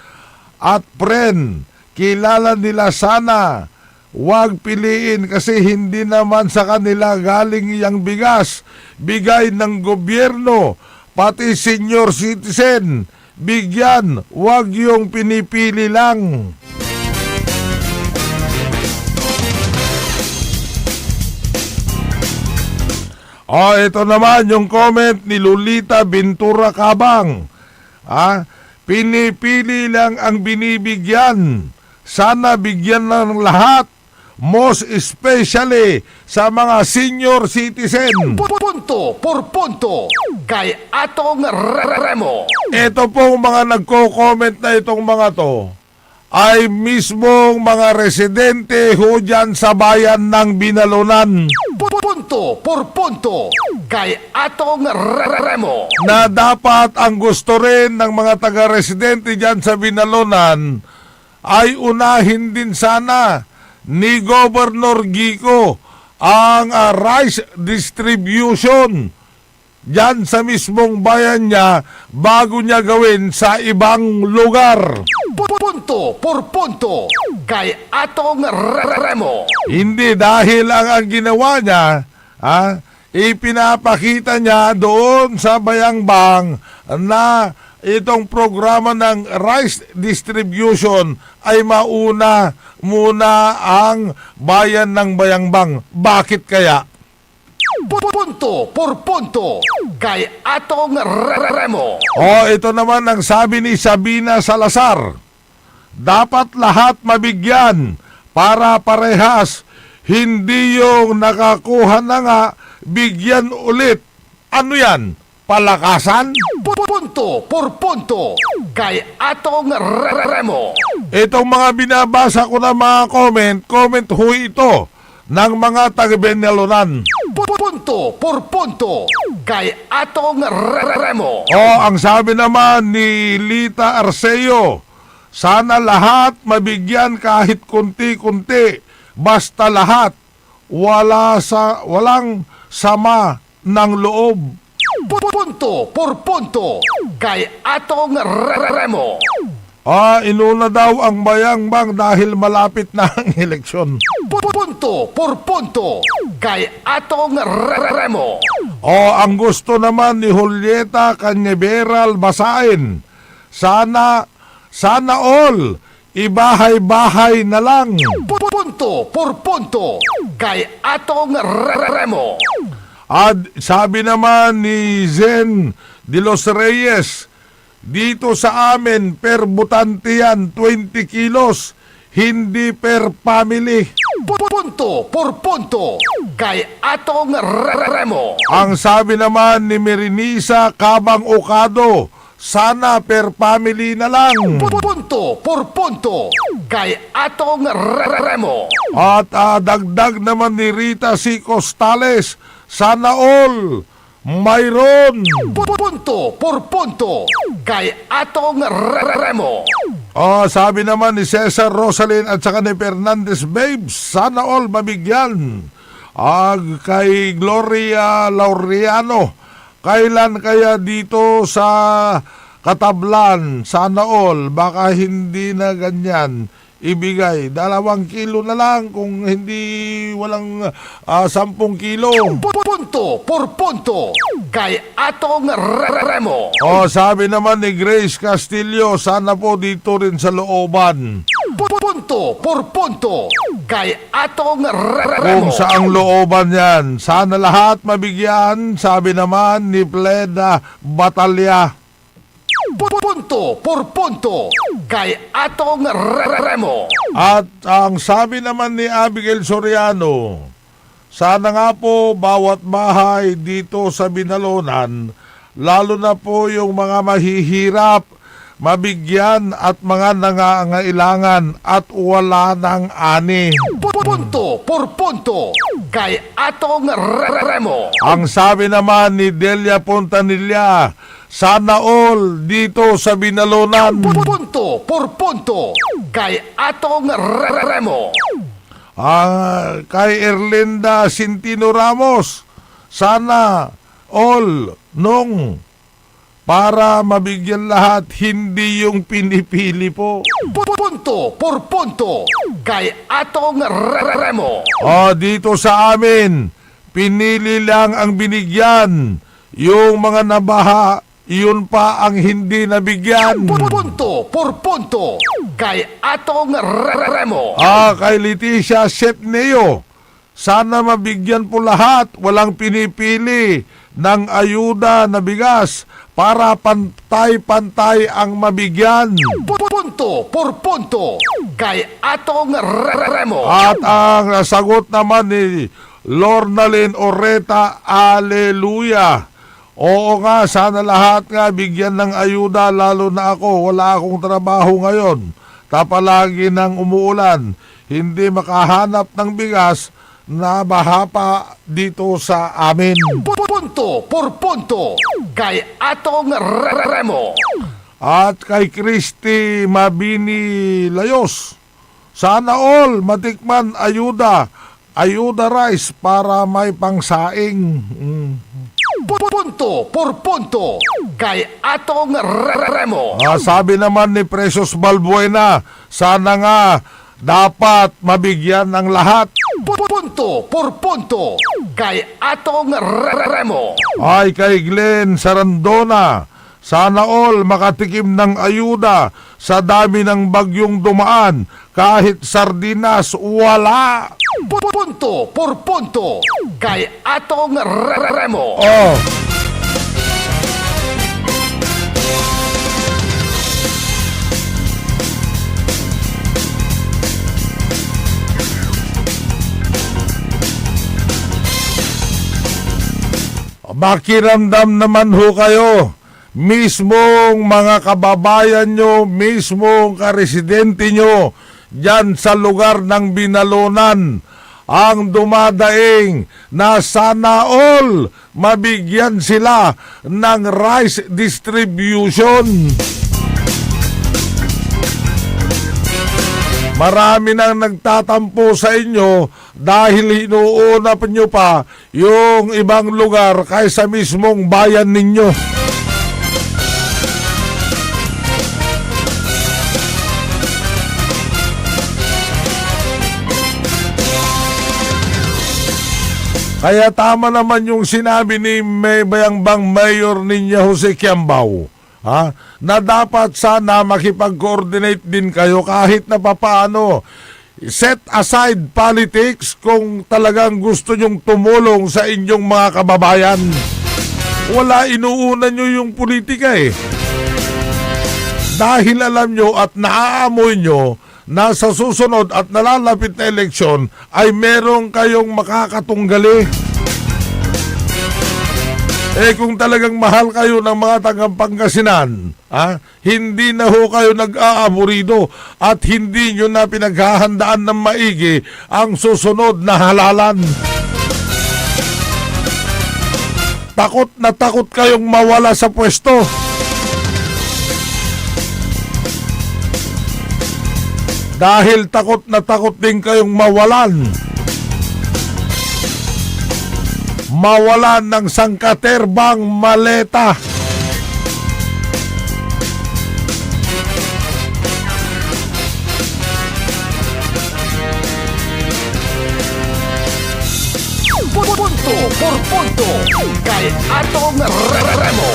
At friend, kilala nila sana. Huwag piliin kasi hindi naman sa kanila galing yang bigas. Bigay ng gobyerno, pati senior citizen. Bigyan, huwag yung pinipili lang. Ito naman yung comment ni Lolita Ventura Cabang. Pinipili lang ang binibigyan. Sana bigyan ng lahat. Most especially sa mga senior citizen. Punto por punto kay Atong Remo. Ito pong mga nagko-comment na itong mga to ay mismong mga residente ho dyan sa bayan ng Binalunan. Punto por punto kay Atong Remo. Na dapat ang gusto rin ng mga taga-residente dyan sa Binalunan ay unahin din sana ni Governor Gico ang rice distribution dyan sa mismong bayan niya bago niya gawin sa ibang lugar. Punto por punto kay Atong Remo. Hindi dahil ang ginawa niya, ipinapakita niya doon sa Bayangbang na itong programa ng rice distribution ay mauna muna ang bayan ng Bayangbang. Bakit kaya? Punto por punto kay Atong Remo. Ito naman ang sabi ni Sabina Salazar. Dapat lahat mabigyan para parehas. Hindi yung nakakuha na nga, bigyan ulit. Ano yan? Palakasan? Punto por punto kay Atong Remo. Itong mga binabasa ko na mga comment ho ito ng mga taga-Binalunan. Punto por punto kay Atong Remo. Ang sabi naman ni Lita Arceo, sana lahat mabigyan kahit kunti-kunti, basta lahat, walang sama ng loob. Punto por punto kay Atong Remo. Inuna daw ang Bayangbang dahil malapit na ang eleksyon. Punto por punto kay Atong Remo. Ang gusto naman ni Julieta Canyeveral basahin, sana all, ibahay-bahay na lang. Punto por punto kay Atong Remo. At sabi naman ni Zen de los Reyes, Dito sa amin, per butante yan, 20 kilos. Hindi per family. Punto por punto kay Atong Remo. Ang sabi naman ni Merinisa Kabang Okado, sana per family na lang. Punto por punto kay Atong Remo. At dagdag naman ni Rita C. Costales, sana all mayroon. Punto por punto kay Atong Remo. Sabi naman ni Cesar Rosalyn at saka ni Fernandez Babes, sana all mabigyan. Kay Gloria Laureano, kailan kaya dito sa Katablan, sana all, baka hindi na ganyan ibigay. 2 kilo na lang kung hindi walang 10 kilo. Punto por punto kay Atong Remo. Sabi naman ni Grace Castillo, sana po dito rin sa looban. Punto por punto kay Atong Remo. Kung saang looban yan, sana lahat mabigyan, sabi naman ni Pleda Batalya. Punto por punto kay Atong Remo. At ang sabi naman ni Abigail Soriano, sana nga po bawat bahay dito sa Binalonan, lalo na po yung mga mahihirap, mabigyan at mga nangangailangan at wala ng ani. Punto por punto kay Atong Remo. Ang sabi naman ni Delia Pontanilla, sana all dito sa Binalonan. Punto por punto kay Atong Remo. Kay Erlinda Sintino Ramos, sana all nung para mabigyan lahat, hindi yung pinipili po. Punto por punto kay Atong Remo. Dito sa amin, pinili lang ang binigyan. Yung mga nabaha, yun pa ang hindi nabigyan. Punto por punto kay Atong Remo. Kay Leticia Setneo, sana mabigyan po lahat, walang pinipili ng ayuda na bigas para pantay-pantay ang mabigyan. Punto por punto kay Atong Remo. At ang sagot naman ni Lornalyn Oreta, Aleluya. Oo nga, sana lahat nga bigyan ng ayuda, lalo na ako, wala akong trabaho ngayon. Tapalagi ng umuulan, hindi makahanap ng bigas, na baha pa dito sa amin. Punto por punto kay Atong Remo. At kay Christy Mabini Layos, sana all matikman ayuda rice para may pangsaing. Punto por punto kay Atong Remo. Sabi naman ni Precious Balbuena, sana nga dapat mabigyan ng lahat. Punto por punto kay Atong Remo. Kay Glenn Sarandona, sana all makatikim ng ayuda sa dami ng bagyong dumaan, kahit sardinas wala. Punto por punto kay Atong Remo. Makiramdam naman ho kayo, mismong mga kababayan nyo, mismong karesidente nyo, dyan sa lugar ng Binalonan, ang dumadaing na sana all mabigyan sila ng rice distribution. Marami nang nagtatampo sa inyo dahil inuuna pa nyo pa yung ibang lugar kaysa mismong bayan ninyo. Kaya tama naman yung sinabi ni Bayang-Bang Mayor ninyo Jose Quiambao, na dapat sana makipag-coordinate din kayo kahit na papaano. Set aside politics kung talagang gusto nyong tumulong sa inyong mga kababayan. Wala, inuuna nyo yung politika eh. Dahil alam nyo at naaamoy nyo na sa susunod at nalalapit na eleksyon ay merong kayong makakatunggali. Kung talagang mahal kayo ng mga tagang Pangasinan, hindi na ho kayo nag-aaburido at hindi nyo na pinaghahandaan ng maigi ang susunod na halalan. Takot na takot kayong mawala sa pwesto. Dahil takot na takot din kayong mawalan ng sangkaterbang maleta. Punto por punto kay Atong Remo.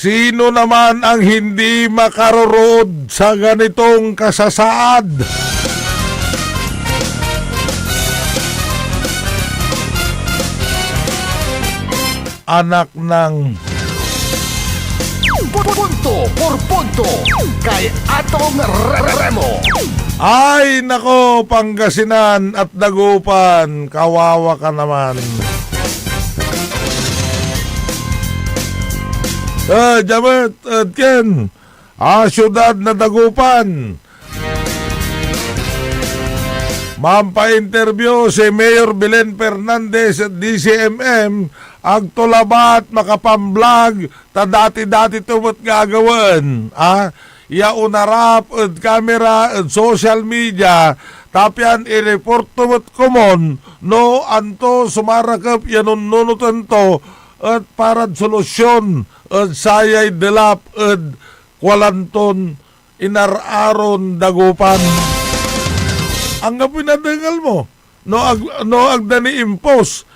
Sino naman ang hindi makarorood sa ganitong kasasaad? Anak ng Punto por punto kay Atong Remo. Ay nako, Pangasinan at Dagupan, kawawa ka naman. Jamet at Ken, syudad na Dagupan. Mampa-interview si Mayor Belen Fernandez at DCMM ang tulabat makapamblag ta dati-dati tumot gagawan. Iaunarap at kamera at social media tapyan i-report tumot kumon no anto sumarakap yanon nunutan to at parad solusyon at sayay delap at kwalanton inararon Dagupan. Ang pinadangal mo no agdani impose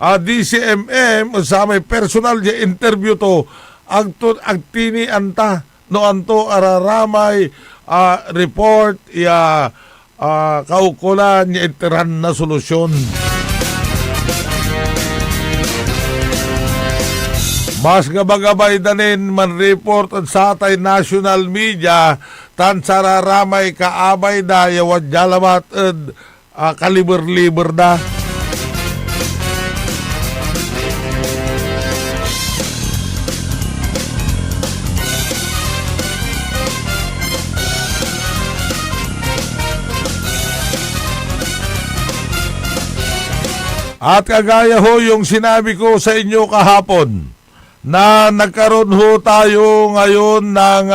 DCMM sa may personal di interview to ang tini anta no anto araramay report kaukulan ni itiran na solusyon. Mas gabagabay danin man report at sa atay national media tan sararamay kaabay da yawad jalamat at kaliber-liber da. At kagaya ho yung sinabi ko sa inyo kahapon, na nagkaroon ho tayo ngayon ng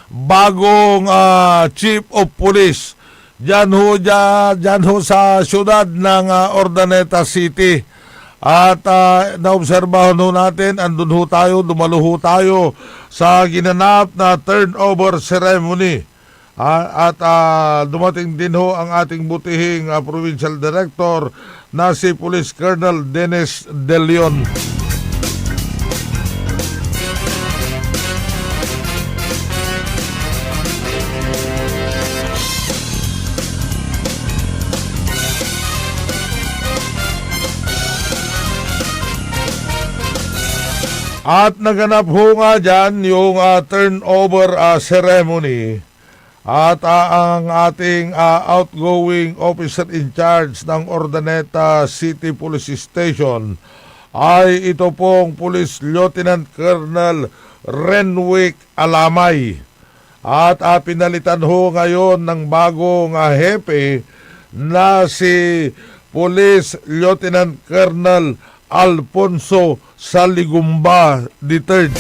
bagong Chief of Police dyan ho sa syudad ng Urdaneta City. At naobserbahan ho natin, andun ho tayo, dumalo ho tayo sa ginanap na turnover ceremony. At dumating din ho ang ating butihing Provincial Director na si Police Colonel Dennis De Leon. At naganap ho nga dyan yung turnover ceremony. At ang ating outgoing officer in charge ng Urdaneta City Police Station ay ito pong Police Lieutenant Colonel Renwick Alamay. At pinalitan ho ngayon ng bagong hepe na si Police Lieutenant Colonel Alfonso Saligumba III.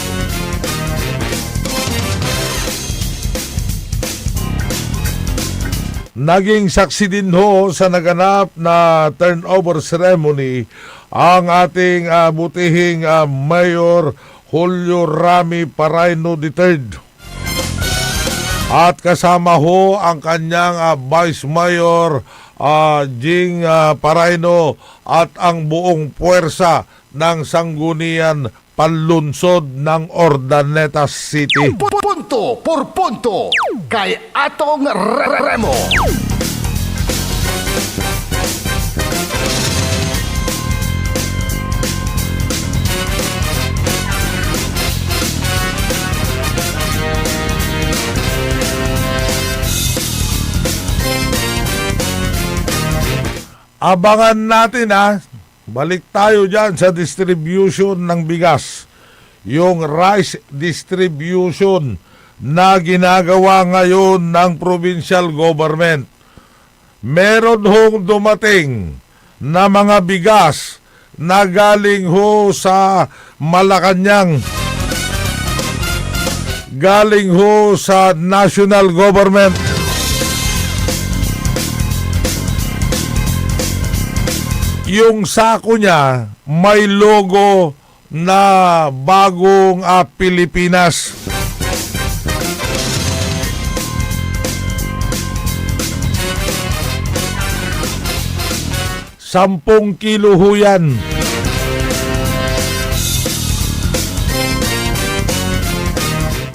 Naging saksi din ho sa naganap na turnover ceremony ang ating butihing Mayor Julio Rami Paraino III. At kasama ho ang kanyang Vice Mayor Jing Paraino at ang buong puwersa ng Sanggunian Panlunsod ng Urdaneta City. Punto por punto kay Atong Remo. Abangan natin balik tayo dyan sa distribution ng bigas. Yung rice distribution na ginagawa ngayon ng provincial government. Meron hong dumating na mga bigas na galing ho sa Malacanang, galing ho sa national government. Yung sako niya may logo na bagong Pilipinas. Sampung kilo ho yan.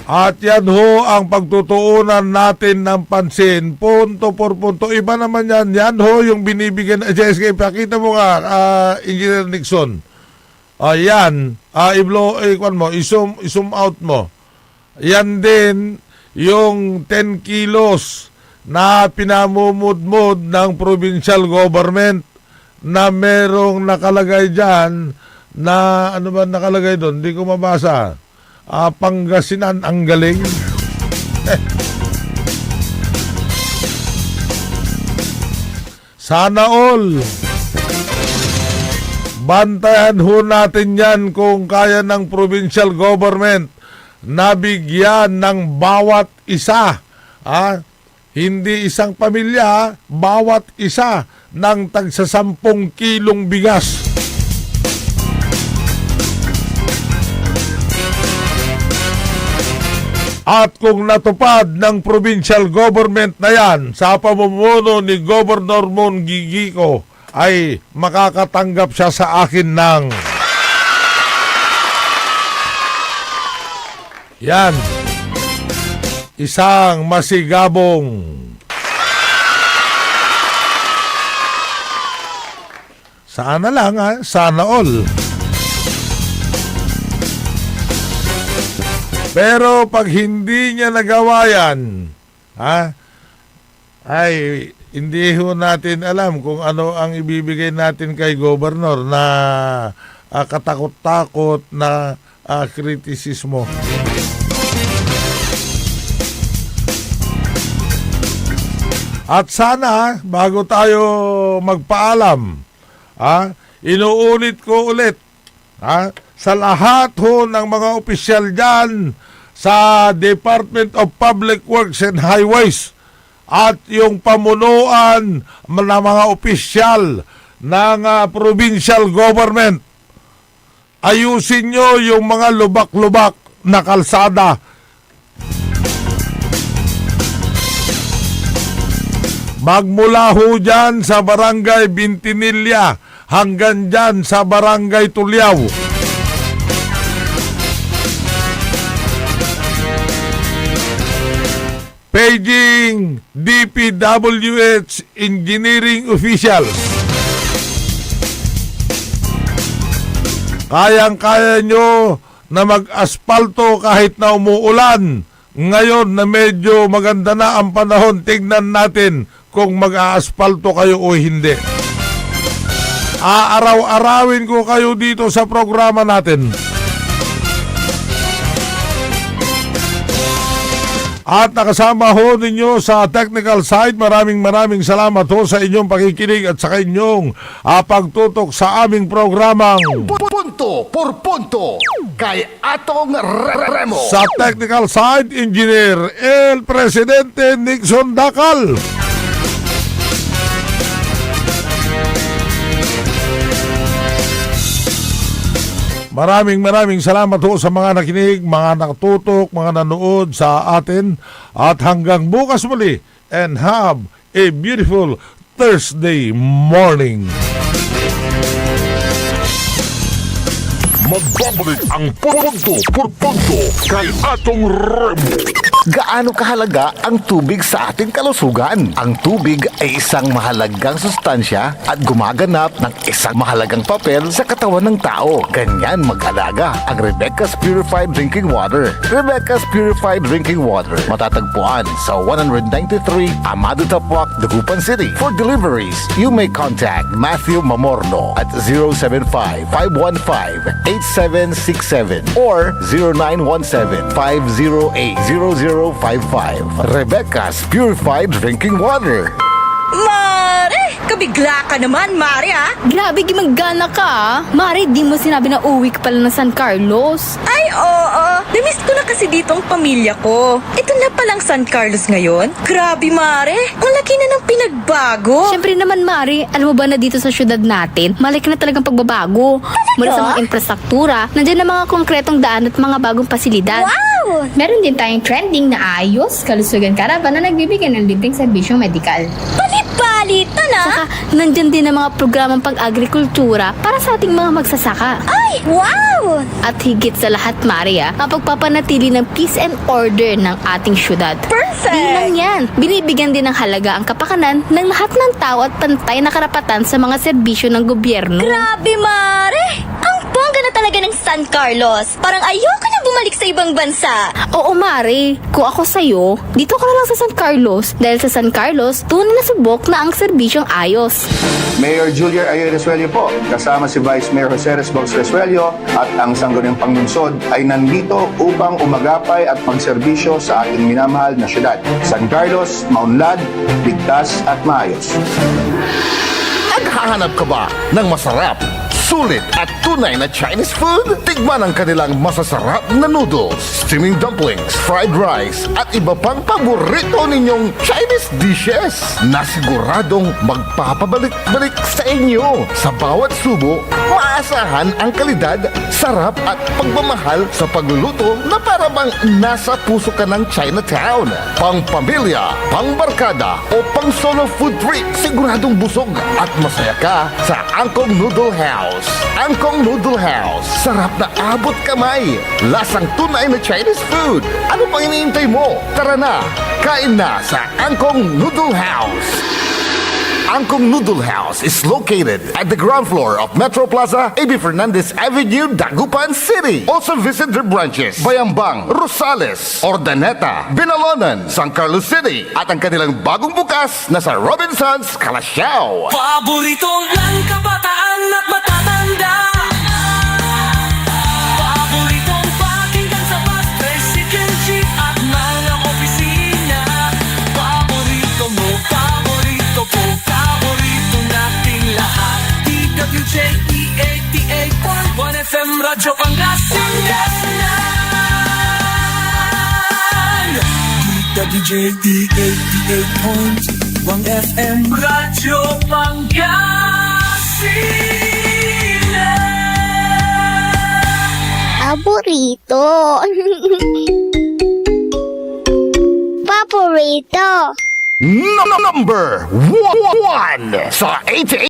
At yan ho ang pagtutuunan natin ng pansin. Punto por punto. Iba naman yan. Yan ho yung binibigyan. JSK, pakita mo nga, Engineer Nixon. Yan. I-zoom out mo. Yan din yung 10 kilos na pinamumudmud ng provincial government na merong nakalagay dyan na, ano ba nakalagay doon? Hindi ko mabasa. Pangasinan ang galing. Sana all. Bantayan ho natin yan kung kaya ng provincial government na bigyan ng bawat isa. Hindi isang pamilya, bawat isa ng tagsa 10 kilong bigas. At kung natupad ng provincial government na yan sa pamumuno ni Governor Mon Gigico, ay makakatanggap siya sa akin ng yan, isang masigabong sana lang sana all. Pero pag hindi niya nagawa yan, ay hindi ho natin alam kung ano ang ibibigay natin kay Governor na katakot-takot na kritisismo. At sana, bago tayo magpaalam, inuulit ko ulit, sa lahat ho ng mga opisyal dyan sa Department of Public Works and Highways at yung pamunuan ng mga opisyal ng provincial government, ayusin nyo yung mga lubak-lubak na kalsada. Magmula ho dyan sa Barangay Bintinilla hanggang dyan sa Barangay Tuliao. Paging DPWH engineering officials. Kayang-kaya nyo na mag-aspalto kahit na umuulan. Ngayon na medyo maganda na ang panahon, tignan natin kung mag-aaspalto kayo o hindi. Aaraw-arawin ko kayo dito sa programa natin. At nakasama ho ninyo sa technical side. Maraming salamat ho sa inyong pakikinig at sa inyong pagtutok sa aming programang Punto por punto kay Atong Remo. Sa technical side, Engineer El Presidente Nixon Dacal. Maraming salamat ho sa mga nakinig, mga nakatutok, mga nanood sa atin. At hanggang bukas muli, and have a beautiful Thursday morning. Magbabalik ang punto por punto kay Atong Remo. Gaano kahalaga ang tubig sa ating kalusugan? Ang tubig ay isang mahalagang sustansya at gumaganap ng isang mahalagang papel sa katawan ng tao. Ganyan mag-alaga ang Rebecca's Purified Drinking Water. Rebecca's Purified Drinking Water matatagpuan sa 193 Amado Tapuac, Dagupan City. For deliveries, you may contact Matthew Mamorno at 075-515-8767 or 0917-508-0055. Rebecca's Purified Drinking Water. Mare! Kabigla ka naman, Mare, ha? Grabe, gimanggana ka, ah. Mari, di mo sinabi na uwi ka pala ng San Carlos. Ay, oo. Namiss ko na kasi dito ang pamilya ko. Ito na palang San Carlos ngayon. Grabe, Mare. Ang laki na ng pinagbago. Siyempre naman, Mari, alam mo ba na dito sa syudad natin, malaki na talagang pagbabago. Mula sa mga infrastruktura, nandiyan na mga konkretong daan at mga bagong pasilidad. Wow! Meron din tayong trending na ayos, kalusugan karavan na nagbibigay ng libreng serbisyong medikal. Balita na! Saka, nandyan din ang mga programang pag-agrikultura para sa ating mga magsasaka. Ay, wow! At higit sa lahat, Maria, ang pagpapanatili ng peace and order ng ating syudad. Perfect! Di lang yan, binibigyan din ng halaga ang kapakanan ng lahat ng tao at pantay na karapatan sa mga serbisyo ng gobyerno. Grabe, Mare! Ang bongga na talaga ng San Carlos. Parang ayoko na bumalik sa ibang bansa. Oo, Mari. Kung ako sa'yo, dito ka na lang sa San Carlos. Dahil sa San Carlos, tunay na subok na ang serbisyong ayos. Mayor Julia Ayoy Resuello po, kasama si Vice Mayor Jose Resbox Resuello at ang sangguniang panglunsod ay nandito upang umagapay at magserbisyo sa ating minamahal na syudad. San Carlos, maunlad, ligtas at maayos. Naghahanap ka ba ng masarap, sulit at tunay na Chinese food? Tikman ang kanilang masasarap na noodles, steaming dumplings, fried rice at iba pang paborito ninyong Chinese dishes na siguradong magpapabalik-balik sa inyo. Sa bawat subo, maasahan ang kalidad, sarap at pagmamahal sa pagluluto na para bang nasa puso ka ng Chinatown. Pang pamilya, pang barkada o pang solo food trip, siguradong busog at masaya ka sa Angkong Noodle House. Angkong Noodle House. Sarap na abot kamay. Lasang tunay na Chinese food. Ano pang iniintay mo? Tara na, kain na sa Angkong Noodle House. Angkong Noodle House is located at the ground floor of Metro Plaza, A.B. Fernandez Avenue, Dagupan City. Also visit their branches, Bayambang, Rosales, Ordaneta, Binalonan, San Carlos City, at ang kanilang bagong bukas na sa Robinsons, Calasiao. Paboritong ng kabataan at matatanda. Paboritong pakinggan sa bus, tricycle, jeep at mga opisina. Paborito mo, paborito ko, paborito nating lahat. DWJ 88.1 FM Radyo Pangasinan. DWJ 88.1 FM Radyo Pangasinan. Paborito. Paborito. Number 1 sa 88